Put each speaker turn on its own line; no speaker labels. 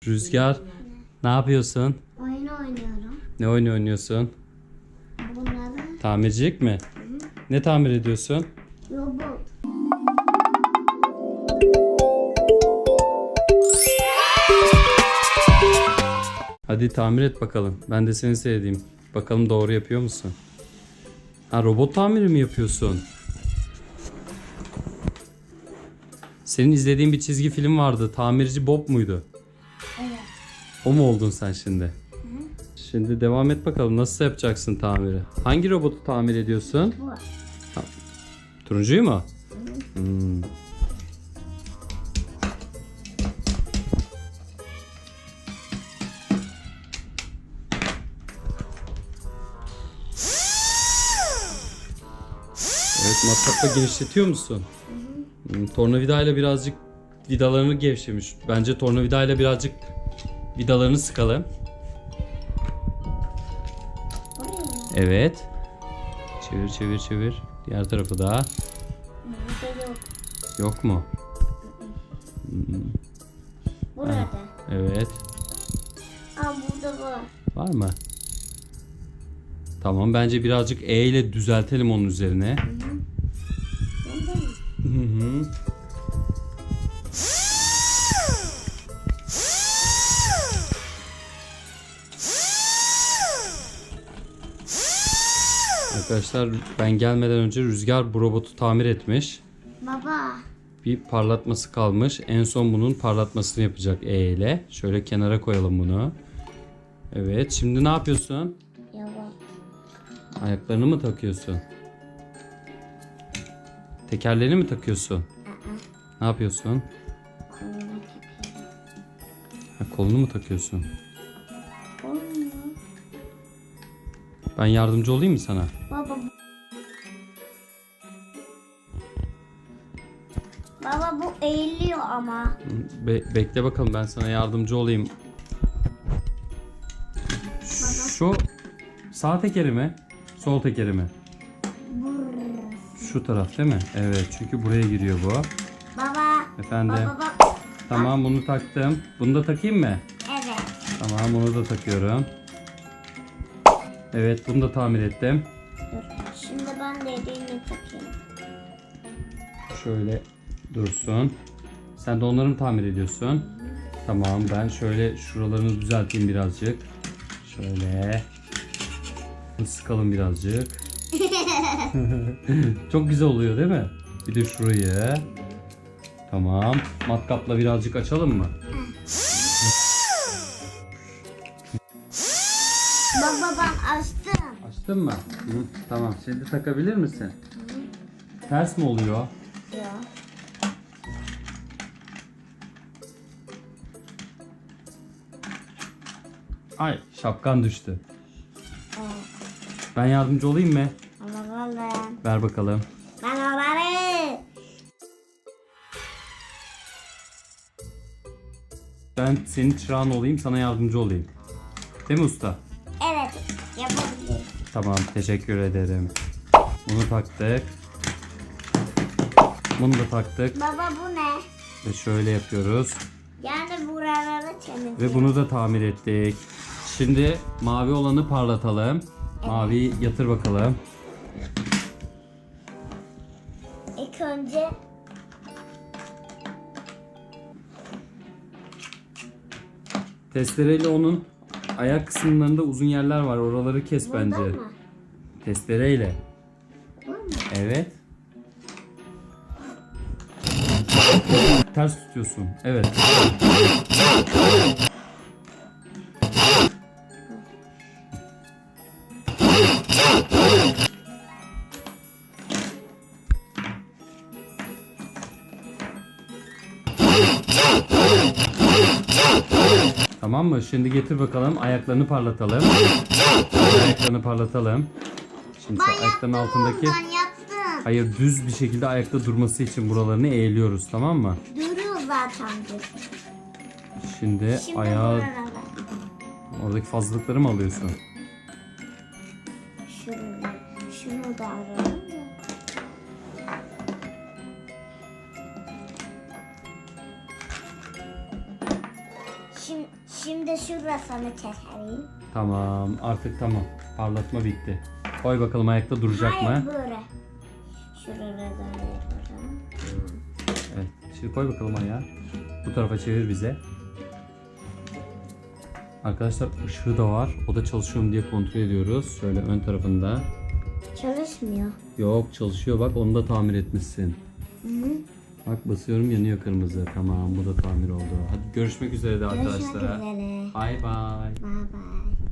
Rüzgar, ne yapıyorsun?
Oyun oynuyorum.
Ne oyun oynuyorsun?
Bunları
Tamircilik mi? Ne tamir ediyorsun?
robot.
Hadi tamir et bakalım. Ben de seni seyredeyim. Bakalım doğru yapıyor musun? Ha, robot tamiri mi yapıyorsun? Senin izlediğin bir çizgi film vardı. Tamirci Bob muydu?
Evet.
O mu oldun sen şimdi? Şimdi devam et bakalım. Nasıl yapacaksın tamiri? Hangi robotu tamir ediyorsun?
Bu.
Turuncuyu mu? Hmm. Evet, matkapla genişletiyor musun? Tornavidayla birazcık vidalarını gevşemiş. Bence tornavidayla birazcık vidalarını sıkalım.
Buraya mı?
Evet. Çevir çevir çevir. Diğer tarafı da.
Burada yok.
Yok mu?
Burada.
Evet.
Aa, burada var.
Var mı? Tamam, bence birazcık E ile düzeltelim onun üzerine.
Burada mı?
Hı hı. Arkadaşlar, ben gelmeden önce Rüzgar bu robotu tamir etmiş.
Baba.
Bir parlatması kalmış. En son bunun parlatmasını yapacak E ile. Şöyle kenara koyalım bunu. Evet, şimdi ne yapıyorsun?
Yok.
Ayaklarını mı takıyorsun? Tekerlerini mi takıyorsun? Ne yapıyorsun?
Koluna takıyorum.
Ha, kolunu mu takıyorsun?
Olmuyor.
Ben yardımcı olayım mı sana?
Baba. Baba bu eğiliyor ama.
Bekle bakalım, ben sana yardımcı olayım. Şu sağ tekeri mi? Sol tekeri mi? Şu taraf değil mi? Evet, çünkü buraya giriyor bu.
Baba.
Efendim.
Baba bak.
Tamam, bunu taktım. Bunu da takayım mı?
Evet.
Tamam, bunu da takıyorum. Evet, bunu da tamir ettim.
Dur. Şimdi ben de elini takayım.
Şöyle dursun. Sen de onları mı tamir ediyorsun? Tamam, ben şöyle şuralarını düzelteyim birazcık. Şöyle. Sıkalım birazcık. Çok güzel oluyor değil mi? Bir de şurayı. Tamam. Matkapla birazcık açalım mı?
Baba ben açtım.
Açtın mı? Hı, tamam. Şimdi takabilir misin? Ters mi oluyor?
Ya.
Ay, şapkan düştü. Ben yardımcı olayım mı?
Alalım.
Ver bakalım.
Ben alalım.
Ben senin çırağın olayım, sana yardımcı olayım. Değil mi usta?
Evet. Yapabilirim.
Tamam, teşekkür ederim. Bunu taktık. Bunu da taktık.
Baba bu ne?
Ve şöyle yapıyoruz.
Yani buraları temizliyor.
Ve bunu da tamir ettik. Şimdi mavi olanı parlatalım. Maviyi yatır bakalım.
İlk önce
Testereyle onun ayak kısımlarında uzun yerler var. Oraları kes
burada
bence.
mı?
Testereyle.
Bu mu?
Evet. Ters tutuyorsun. Evet. Tamam mı? Şimdi getir bakalım. Ayaklarını parlatalım. Ayaklarını parlatalım. Şimdi şu ayakların altındaki...
Ben yaptım.
Hayır, düz bir şekilde ayakta durması için buralarını eğiliyoruz, tamam mı?
Duruyor zaten.
Şimdi
Şimdi
ayağı,
buraları.
oradaki fazlalıkları mı alıyorsun?
Şunu da arayalım da. Şimdi şurasını keselim.
Tamam artık tamam. Parlatma bitti. Koy bakalım ayakta duracak
Hayır
mı?
böyle. Şurada da yapalım.
Evet. Şimdi koy bakalım ayağı. Bu tarafa çevir bize. Arkadaşlar ışığı da var. O da çalışıyor mu diye kontrol ediyoruz. Şöyle ön tarafında.
Çalışmıyor.
Yok çalışıyor bak onu da tamir etmişsin.
Hı.
Bak basıyorum yanıyor kırmızı. Tamam bu da tamir oldu. Hadi görüşmek üzere de
Görüşmek
arkadaşlar.
üzere.
Bay bay.
Bye bye.